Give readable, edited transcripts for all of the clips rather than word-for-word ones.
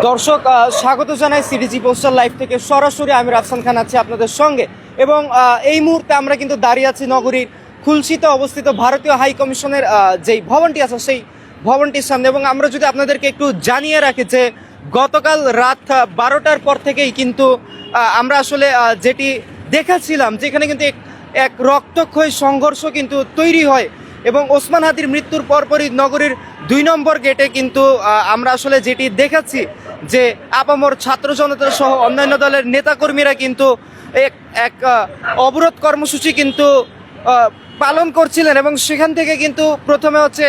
দর্শক স্বাগত জানাই সিডিজি পোস্টাল লাইভ থেকে সরাসরি আমি রাফসান খান আছি আপনাদের সঙ্গে। এবং এই মুহূর্তে আমরা কিন্তু দাঁড়িয়ে আছি নগরীর খুলশিতে অবস্থিত ভারতীয় হাই কমিশনের যেই ভবনটি আছে সেই ভবনটির সামনে। এবং আমরা যদি আপনাদেরকে একটু জানিয়ে রাখি যে গতকাল রাত 12টার পর থেকেই কিন্তু আমরা আসলে যেটি দেখেছিলাম যেখানে কিন্তু এক রক্তক্ষয়ী সংঘর্ষ কিন্তু তৈরি হয়। এবং ওসমান হাদির মৃত্যুর পরপরই নগরীর 2 নম্বর গেটে কিন্তু আমরা আসলে যেটি দেখাচ্ছি যে আপামর ছাত্র জনতা সহ অন্যান্য দলের নেতাকর্মীরা কিন্তু এক অবরোধ কর্মসূচি কিন্তু পালন করছিলেন। এবং সেখান থেকে কিন্তু প্রথমে হচ্ছে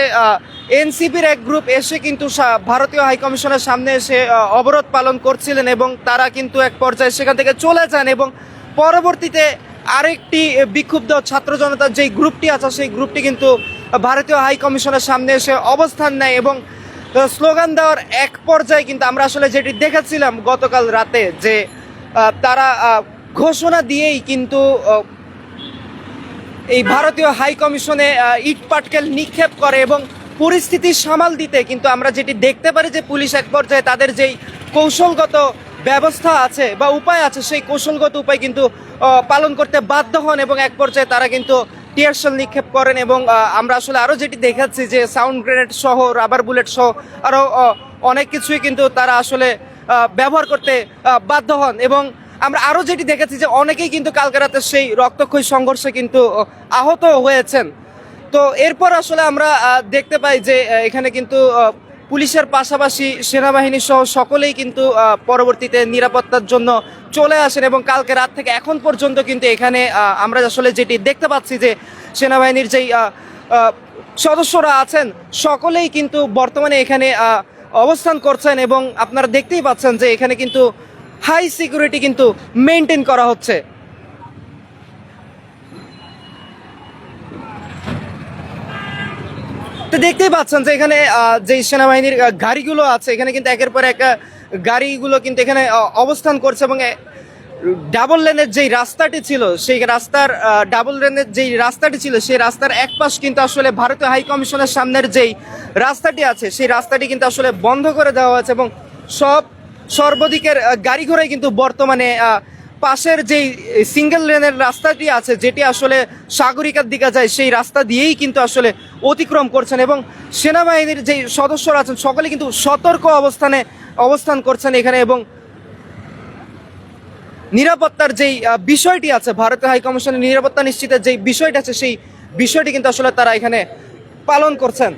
এনসিপির এক গ্রুপ এসে কিন্তু ভারতীয় হাইকমিশনের সামনে এসে অবরোধ পালন করছিলেন এবং তারা কিন্তু এক পর্যায়ে সেখান থেকে চলে যান। এবং পরবর্তীতে আরেকটি বিক্ষুব্ধ ছাত্র জনতার যেই গ্রুপটি আছে সেই গ্রুপটি কিন্তু ভারতীয় হাই কমিশনের সামনে এসে অবস্থান নেয় এবং স্লোগান দেওয়ার এক পর্যায়ে কিন্তু আমরা আসলে যেটি দেখেছিলাম গতকাল রাতে যে তারা ঘোষণা দিয়েই কিন্তু এই ভারতীয় হাই কমিশনে ইট পাটকেল নিক্ষেপ করে। এবং পরিস্থিতি সামাল দিতে কিন্তু আমরা যেটি দেখতে পারি যে পুলিশ এক পর্যায়ে তাদের যেই কৌশলগত ব্যবস্থা আছে বা উপায় আছে সেই কৌশলগত উপায় কিন্তু পালন করতে বাধ্য হন এবং এক পর্যায়ে তারা কিন্তু টিয়ার শেল নিক্ষেপ করেন। এবং আমরা আসলে আরও যেটি দেখাচ্ছি যে সাউন্ড গ্রেনেড সহ রাবার বুলেট সহ আরও অনেক কিছুই কিন্তু তারা আসলে ব্যবহার করতে বাধ্য হন। এবং আমরা আরও যেটি দেখেছি যে অনেকেই কিন্তু কালকে রাতে সেই রক্তক্ষয়ী সংঘর্ষে কিন্তু আহত হয়েছেন। তো এরপর আসলে আমরা দেখতে পাই যে এখানে কিন্তু পুলিশের পাশাপাশি সেনাবাহিনী সহ সকলেই কিন্তু পরবর্তীতে নিরাপত্তার জন্য চলে আসেন। এবং কালকে রাত থেকে এখন পর্যন্ত কিন্তু এখানে আমরা আসলে যেটি দেখতে পাচ্ছি যে সেনাবাহিনীর যেই সদস্যরা আছেন সকলেই কিন্তু বর্তমানে এখানে অবস্থান করছেন। এবং আপনারা দেখতেই পাচ্ছেন যে এখানে কিন্তু হাই সিকিউরিটি কিন্তু মেনটেন করা হচ্ছে। তো দেখতেই পাচ্ছেন যে এখানে যে সেনাবাহিনীর গাড়িগুলো আছে এখানে কিন্তু একের পর এক গাড়িগুলো কিন্তু এখানে অবস্থান করছে। এবং ডাবল লেনের যেই রাস্তাটি ছিল সেই রাস্তার ডাবল লেনের যেই রাস্তাটি ছিল সেই রাস্তার এক পাশ কিন্তু আসলে ভারতীয় হাই কমিশনের সামনের যেই রাস্তাটি আছে সেই রাস্তাটি কিন্তু আসলে বন্ধ করে দেওয়া হয়েছে। এবং সর্বদিকের গাড়ি ঘোড়াই কিন্তু বর্তমানে পাশের যেই সিঙ্গেল লেনের রাস্তাটি আছে যেটি আসলে সাগরিকার দিকে যায় সেই রাস্তা দিয়েই কিন্তু আসলে অতিক্রম করছেন। এবং সেনাবাহিনীর যেই সদস্যরা আছেন সকলে কিন্তু সতর্ক অবস্থান করছেন এখানে। এবং নিরাপত্তার যেই বিষয়টি আছে ভারতীয় হাইকমিশনের নিরাপত্তা নিশ্চিতের যেই বিষয়টি আছে সেই বিষয়টি কিন্তু আসলে তারা এখানে পালন করছেন।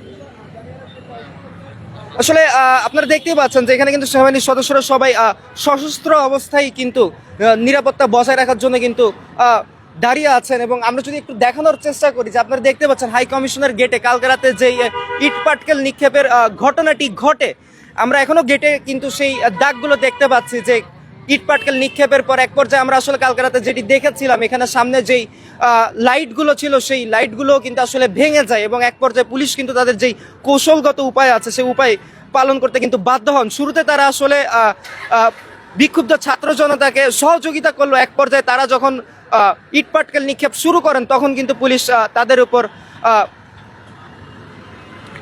আসলে আপনারা দেখতেই পাচ্ছেন যে এখানে কিন্তু সেনাবাহিনীর সদস্যরা সবাই সশস্ত্র অবস্থায় কিন্তু নিরাপত্তা বজায় রাখার জন্য কিন্তু দাঁড়িয়ে আছেন। এবং আমরা যদি একটু দেখানোর চেষ্টা করি যে আপনারা দেখতে পাচ্ছেন হাই কমিশনের গেটে কালকে রাতে যেই ইট পাটকেল নিক্ষেপের ঘটনাটি ঘটে আমরা এখনো গেটে কিন্তু সেই দাগগুলো দেখতে পাচ্ছি যে ইট পাটকেল নিক্ষেপের পর এক পর্যায়ে আমরা আসলে কালকে রাতে যেটি দেখেছিলাম এখানে সামনে যেই লাইটগুলো ছিল সেই লাইটগুলো কিন্তু আসলে ভেঙে যায়। এবং এক পর্যায়ে পুলিশ কিন্তু তাদের যেই কৌশলগত উপায় আছে সেই উপায় পালন করতে কিন্তু বাধ্য হন। শুরুতে তারা আসলে বিক্ষুব্ধ ছাত্র জনতাকে সহযোগিতা করলো, এক পর্যায়ে তারা যখন ইট পাটকেল নিক্ষেপ শুরু করেন তখন কিন্তু পুলিশ তাদের উপর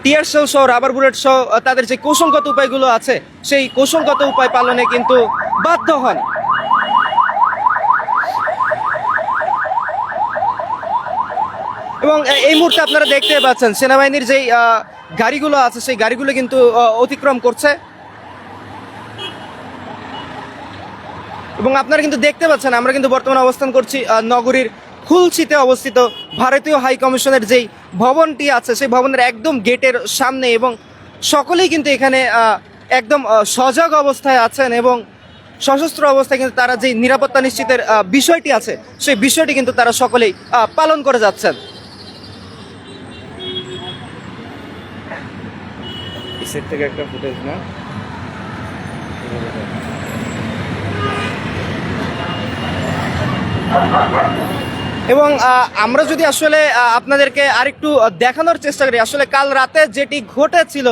টিয়ার শেল সহ রাবার বুলেট সহ তাদের যে কৌশলগত উপায়গুলো আছে সেই কৌশলগত উপায় পালনে কিন্তু বাধ্য হন। এবং এই মুহূর্তে আপনারা দেখতে পাচ্ছেন সেনাবাহিনীর যেই গাড়িগুলো আছে সেই গাড়িগুলো কিন্তু অতিক্রম করছে। এবং আপনারা কিন্তু দেখতে পাচ্ছেন আমরা কিন্তু বর্তমানে অবস্থান করছি নগরীর খুলশিতে অবস্থিত ভারতীয় হাই কমিশনের যেই ভবনটি আছে সেই ভবনের একদম গেটের সামনে। এবং সকলেই কিন্তু এখানে একদম সজাগ অবস্থায় আছেন এবং সশস্ত্র অবস্থায় কিন্তু তারা যেই নিরাপত্তা নিশ্চিতের বিষয়টি আছে সেই বিষয়টি কিন্তু তারা সকলেই পালন করে যাচ্ছেন। সেট থেকে একটা ফুটেজ না এবং আমরা যদি আসলে আপনাদেরকে আরেকটু দেখানোর চেষ্টা করি আসলে কাল রাতে যেটি ঘটেছিল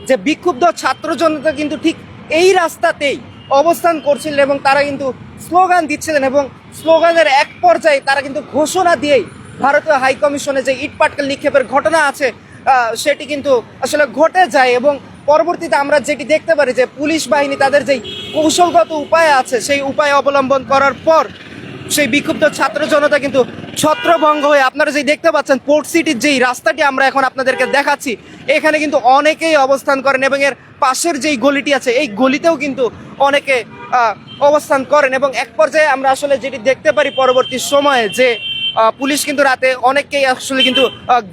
যে বিক্ষুব্ধ ছাত্র জনতা কিন্তু ঠিক এই রাস্তাতেই অবস্থান করছিলেন এবং তারা কিন্তু স্লোগান দিচ্ছিলেন। এবং স্লোগানের এক পর্যায়ে তারা কিন্তু ঘোষণা দিয়েই ভারতীয় হাই কমিশনে যে ইট পাটকেল নিক্ষেপের ঘটনা আছে সেটি কিন্তু আসলে ঘটে যায়। এবং পরবর্তীতে আমরা যেটি দেখতে পারি যে পুলিশ বাহিনী তাদের যেই কৌশলগত উপায় আছে সেই উপায় অবলম্বন করার পর সেই বিক্ষুব্ধ ছাত্র জনতা কিন্তু ছত্রভঙ্গ হয়ে, আপনারা যেই দেখতে পাচ্ছেন পোর্ট সিটির যেই রাস্তাটি আমরা এখন আপনাদেরকে দেখাচ্ছি, এখানে কিন্তু অনেকেই অবস্থান করেন এবং এর পাশের যেই গলিটি আছে এই গলিতেও কিন্তু অনেকে অবস্থান করেন। এবং এক পর্যায়ে আমরা আসলে যেটি দেখতে পারি পরবর্তী সময়ে যে পুলিশ কিন্তু রাতে অনেককেই আসলে কিন্তু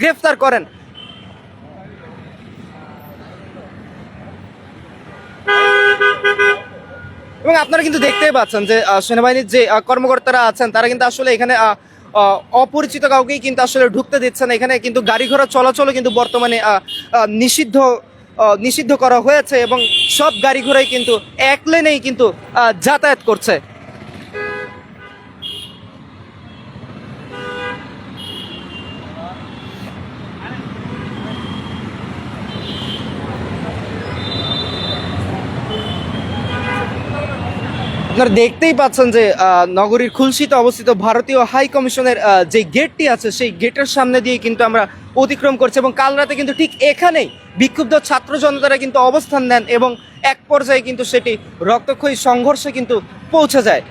গ্রেফতার করেন। এবং আপনারা কিন্তু দেখতেই পাচ্ছেন যে সেনাবাহিনীর যে কর্মকর্তারা আছেন তারা কিন্তু আসলে এখানে অপরিচিত কাউকেই কিন্তু আসলে ঢুকতে দিচ্ছে না। এখানে কিন্তু গাড়ি ঘোড়া চলাচলও কিন্তু বর্তমানে নিষিদ্ধ করা হয়েছে এবং সব গাড়ি ঘোড়াই কিন্তু এক লেনেই কিন্তু যাতায়াত করছে। আপনারা দেখতেই পাচ্ছেন যে নগরীর খুলশীতে অবস্থিত ভারতীয় হাই কমিশনের যে গেটটি আছে সেই গেটের সামনে দিয়ে কিন্তু আমরা অতিক্রম করছি এবং কাল রাতে কিন্তু ঠিক এখানেই বিক্ষুব্ধ ছাত্র জনতারা কিন্তু অবস্থান নেন এবং এক পর্যায়ে কিন্তু সেটি রক্তক্ষয়ী সংঘর্ষে কিন্তু পৌঁছে যায়।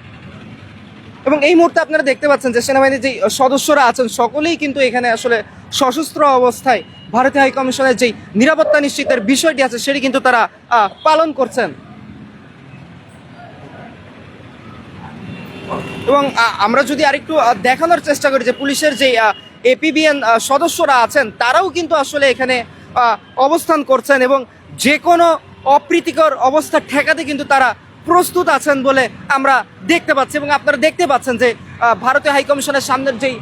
এবং এই মুহূর্তে আপনারা দেখতে পাচ্ছেন যে সেনাবাহিনীর যে সদস্যরা আছেন সকলেই কিন্তু এখানে আসলে সশস্ত্র অবস্থায় ভারতীয় হাই কমিশনের যেই নিরাপত্তা নিশ্চিতের বিষয়টি আছে সেটি কিন্তু তারা পালন করছেন। এবং আমরা যদি আরেকটু দেখানোর চেষ্টা করি যে পুলিশের যে এপিবিএন সদস্যরা আছেন তারাও কিন্তু আসলে এখানে অবস্থান করছেন এবং যে কোনো অপ্রীতিকর অবস্থা ঠেকাতে কিন্তু তারা প্রস্তুত আছেন বলে আমরা দেখতে পাচ্ছি। এবং আপনারা দেখতে পাচ্ছেন যে ভারতীয় হাই কমিশনের সামনের যেই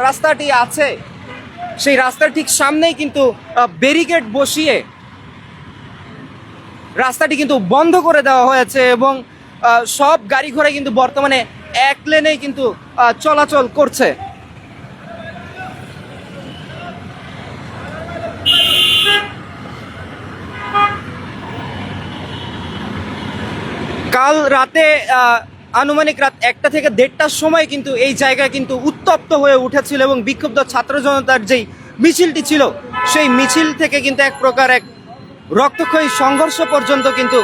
রাস্তাটি আছে সেই রাস্তার ঠিক সামনেই কিন্তু ব্যারিকেড বসিয়ে রাস্তাটি কিন্তু বন্ধ করে দেওয়া হয়েছে এবং সব গাড়ি ঘোড়া কিন্তু বর্তমানে এক লেনেই কিন্তু চলাচল করছে। কাল রাতে আনুমানিক রাত 1টা থেকে 1:30টার সময় কিন্তু এই জায়গা কিন্তু উত্তপ্ত হয়ে উঠেছিল এবং বিক্ষুব্ধ ছাত্র জনতার যেই মিছিলটি ছিল সেই মিছিল থেকে কিন্তু এক প্রকার এক রক্তক্ষয়ী সংঘর্ষ পর্যন্ত কিন্তু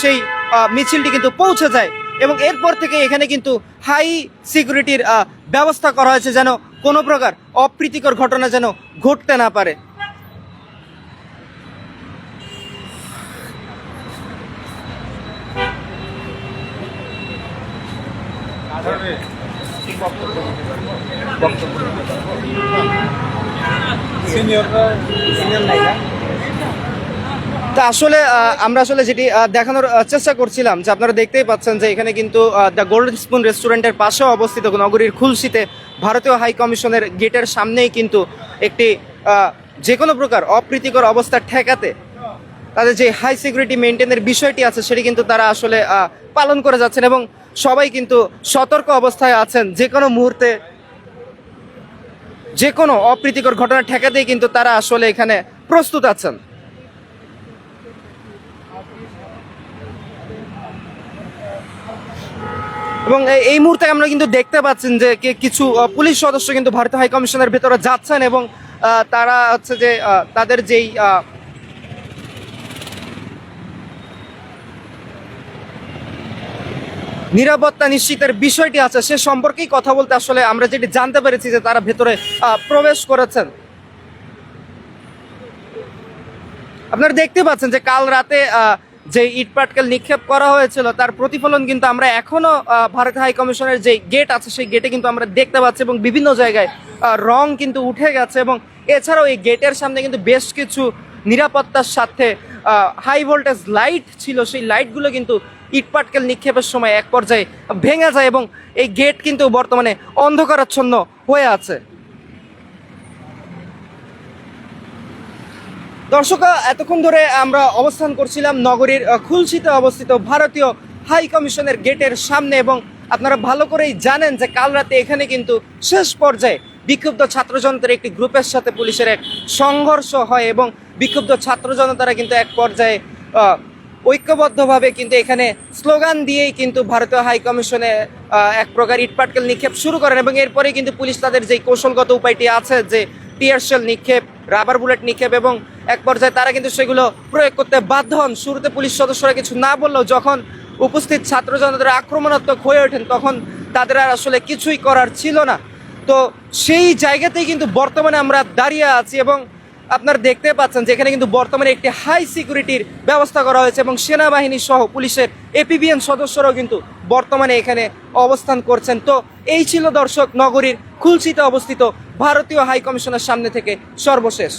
সেই মিছিলটি কিন্তু পৌঁছে যায় এবং এরপর থেকে এখানে কিন্তু হাই সিকিউরিটির ব্যবস্থা করা হয়েছে যেন কোনো প্রকার অপ্রীতিকর ঘটনা যেন ঘটতে না পারে। তা আসলে আমরা আসলে যেটি দেখানোর চেষ্টা করছিলাম যে আপনারা দেখতেই পাচ্ছেন যে এখানে কিন্তু দ্য গোল্ডেন স্পুন রেস্টুরেন্টের পাশেও অবস্থিত নগরীর খুলশীতে ভারতীয় হাই কমিশনের গেটের সামনেই কিন্তু একটি যে কোনো প্রকার অপ্রীতিকর অবস্থা ঠেকাতে তাদের যে হাই সিকিউরিটি মেনটেনের বিষয়টি আছে সেটি কিন্তু তারা আসলে পালন করে যাচ্ছেন এবং সবাই কিন্তু সতর্ক অবস্থায় আছেন। যে কোনো মুহূর্তে যে কোনো অপ্রীতিকর ঘটনা ঠেকাতেই কিন্তু তারা আসলে এখানে প্রস্তুত আছেন। এবং এই মুহূর্তে আমরা কিন্তু দেখতে পাচ্ছেন যে কিছু পুলিশ সদস্য কিন্তু ভারতীয় হাই কমিশনের ভেতরে যাচ্ছেন এবং তারা হচ্ছে যে তাদের যেই নিরাপত্তা নিশ্চিতের বিষয়টি আছে সে সম্পর্কেই কথা বলতে আসলে আমরা যেটি জানতে পেরেছি যে তারা ভেতরে প্রবেশ করেছেন। আপনারা দেখতে পাচ্ছেন যে কাল রাতে যে ইট পাটকেল নিক্ষেপ করা হয়েছিল তার প্রতিফলন কিন্তু আমরা এখনো ভারতীয় হাই কমিশনের যে গেট আছে সেই গেটে কিন্তু আমরা দেখতে পাচ্ছি এবং বিভিন্ন জায়গায় রং কিন্তু উঠে গেছে এবং এছাড়াও এই গেটের সামনে কিন্তু বেশ কিছু নিরাপত্তার সাথে হাই ভোল্টেজ লাইট ছিল, সেই লাইটগুলো কিন্তু ইট পাটকেল নিক্ষেপের সময় এক পর্যায়ে ভেঙে যায় এবং এই গেট কিন্তু বর্তমানে অন্ধকারাচ্ছন্ন হয়ে আছে। দর্শক, এতক্ষণ ধরে আমরা অবস্থান করছিলাম নগরীর খুলশীতে অবস্থিত ভারতীয় হাই কমিশনের গেটের সামনে এবং আপনারা ভালো করেই জানেন যে কাল রাতে এখানে কিন্তু শেষ পর্যায়ে বিক্ষুব্ধ ছাত্র জনতার একটি গ্রুপের সাথে পুলিশের এক সংঘর্ষ হয় এবং বিক্ষুব্ধ ছাত্র জনতারা কিন্তু এক পর্যায়ে ঐক্যবদ্ধভাবে কিন্তু এখানে স্লোগান দিয়েই কিন্তু ভারতীয় হাই কমিশনে এক প্রকার ইটপাটকেল নিক্ষেপ শুরু করেন এবং এরপরে কিন্তু পুলিশ তাদের যে কৌশলগত উপায়টি আছে যে টিয়ার শেল নিক্ষেপ, রাবার বুলেট নিক্ষেপ এবং এক পর্যায়ে তারা কিন্তু সেগুলো প্রয়োগ করতে বাধ্য হন। শুরুতে পুলিশ সদস্যরা কিছু না বললেও যখন উপস্থিত ছাত্র জনতারা আক্রমণাত্মক হয়ে ওঠেন তখন তাদের আর আসলে কিছুই করার ছিল না। তো সেই জায়গাতেই কিন্তু বর্তমানে আমরা দাঁড়িয়ে আছি এবং আপনারা দেখতে পাচ্ছেন যে এখানে কিন্তু বর্তমানে একটি হাই সিকিউরিটির ব্যবস্থা করা হয়েছে এবং সেনাবাহিনী সহ পুলিশের এপিবিএন সদস্যরাও কিন্তু বর্তমানে এখানে অবস্থান করছেন। তো এই ছিল দর্শক নগরীর খুলশীতে অবস্থিত ভারতীয় হাই কমিশনের সামনে থেকে সর্বশেষ।